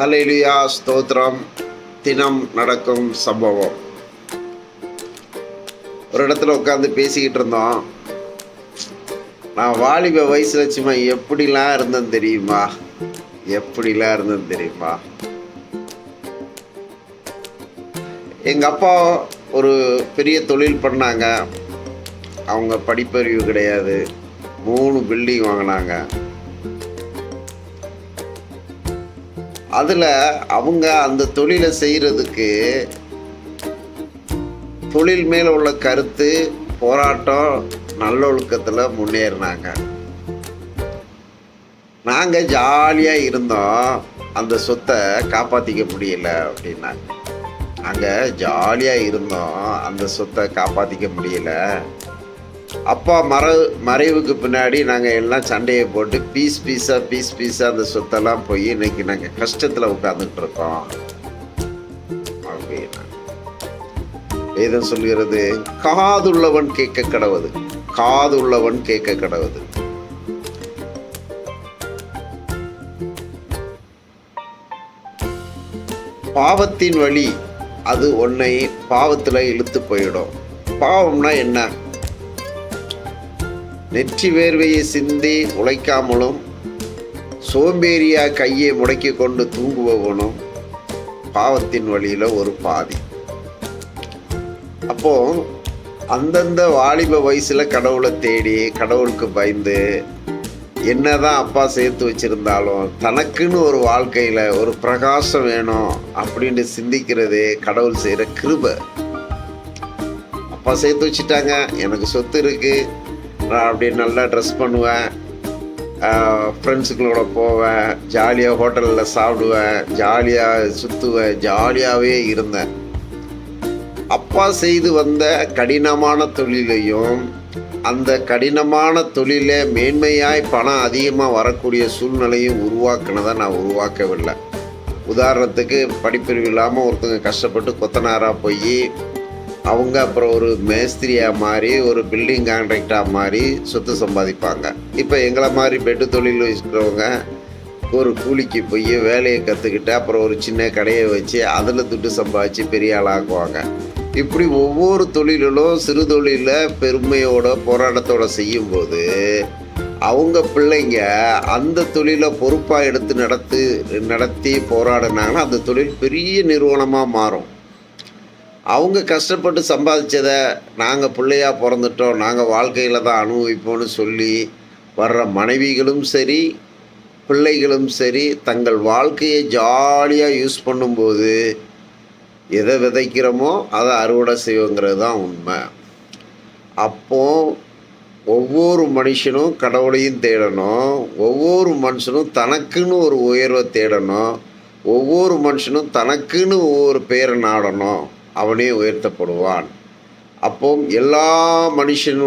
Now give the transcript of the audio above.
ஹல்லேலூயா, ஸ்தோத்திரம். தினம் நடக்கும் சம்பவம். ஒரு இடத்துல உட்காந்து பேசிக்கிட்டு இருந்தோம். நான் வாலிப வயசுல சும்மா எப்படிலாம் இருந்தேன் தெரியுமா? எங்க அப்பா ஒரு பெரிய தொழில் பண்ணாங்க. அவங்க படிப்பறிவு கிடையாது. 3 பில்டிங் வாங்கினாங்க. அதில் அவங்க அந்த தொழிலை செய்கிறதுக்கு தொழில் மேலே உள்ள கருத்து, போராட்டம், நல்லொழுக்கத்தில் முன்னேறினாங்க. நாங்கள் ஜாலியாக இருந்தோம், அந்த சொத்தை காப்பாற்றிக்க முடியல அப்படின்னாங்க. நாங்கள் ஜாலியாக இருந்தோம், அந்த சொத்தை காப்பாற்றிக்க முடியல. அப்பா மறைவுக்கு பின்னாடி நாங்கள் எல்லாம் சண்டையை போட்டு பீஸ் பீஸாக அந்த சொத்தெல்லாம் போய் இன்னைக்கு நாங்கள் கஷ்டத்தில் உட்கார்ந்துட்டு இருக்கோம் அப்படின்னா வேதம் சொல்கிறது, காதுள்ளவன் கேட்க கடவுது. பாவத்தின் வழி அது உன்னை பாவத்தில் இழுத்து போயிடும். பாவம்னா என்ன? நெற்றி வேர்வையை சிந்தி உழைக்காமலும் சோம்பேறியா கையை முடக்கி கொண்டு தூங்குபவனும் பாவத்தின் வழியில ஒரு பாதி. அப்போ அந்தந்த வாலிப வயசுல கடவுளை தேடி, கடவுளுக்கு பயந்து, என்னதான் அப்பா சேர்த்து வச்சிருந்தாலும் தனக்குன்னு ஒரு வாழ்க்கையில ஒரு பிரகாசம் வேணும் அப்படின்னு சிந்திக்கிறது கடவுள் செய்யற கிருபை. அப்பா சேர்த்து வச்சுட்டாங்க, எனக்கு சொத்து இருக்கு, நான் அப்படியே நல்லா ட்ரெஸ் பண்ணுவேன், ஃப்ரெண்ட்ஸுங்களோட போவேன், ஜாலியாக ஹோட்டலில் சாப்பிடுவேன், ஜாலியாக சுற்றுவேன், ஜாலியாகவே இருந்தேன். அப்பா செய்து வந்த கடினமான தொழிலையும் அந்த கடினமான தொழிலை மேன்மையாய் பணம் அதிகமாக வரக்கூடிய சூழ்நிலையும் உருவாக்குனதை நான் உருவாக்கவில்லை. உதாரணத்துக்கு படிப்பறிவு இல்லாமல் ஒருத்தங்க கஷ்டப்பட்டு கொத்தனாராக போய் அவங்க அப்புறம் ஒரு மேஸ்திரியாக மாறி ஒரு பில்டிங் கான்ட்ராக்டாக மாறி சொத்து சம்பாதிப்பாங்க. இப்போ எங்களை மாதிரி பெட்டு தொழில் வச்சுக்கிறவங்க ஒரு கூலிக்கு போய் வேலையை கற்றுக்கிட்டு அப்புறம் ஒரு சின்ன கடையை வச்சு அதில் துட்டு சம்பாதிச்சு பெரிய ஆளாக்குவாங்க. இப்படி ஒவ்வொரு தொழிலும் சிறு தொழிலில் பெருமையோட போராட்டத்தோடு செய்யும்போது அவங்க பிள்ளைங்க அந்த தொழிலை பொறுப்பாக எடுத்து நடத்தி போராடினாங்கன்னா அந்த தொழில் பெரிய நிறுவனமாக மாறும். அவங்க கஷ்டப்பட்டு சம்பாதிச்சதை நாங்கள் பிள்ளையாக பிறந்துட்டோம், நாங்கள் வாழ்க்கையில் தான் அனுபவிப்போம்னு சொல்லி வர்ற மனைவிகளும் சரி, பிள்ளைகளும் சரி, தங்கள் வாழ்க்கையை ஜாலியாக யூஸ் பண்ணும்போது எதை விதைக்கிறோமோ அதை அறுவடை செய்வோங்கிறது தான் உண்மை. அப்போ ஒவ்வொரு மனுஷனும் கடவுளையும் தேடணும், ஒவ்வொரு மனுஷனும் தனக்குன்னு ஒரு உயர்வை தேடணும், ஒவ்வொரு மனுஷனும் தனக்குன்னு ஒவ்வொரு பேரை நாடணும், அவனே உயர்த்தப்படுவான். அப்போ எல்லா மனுஷனும்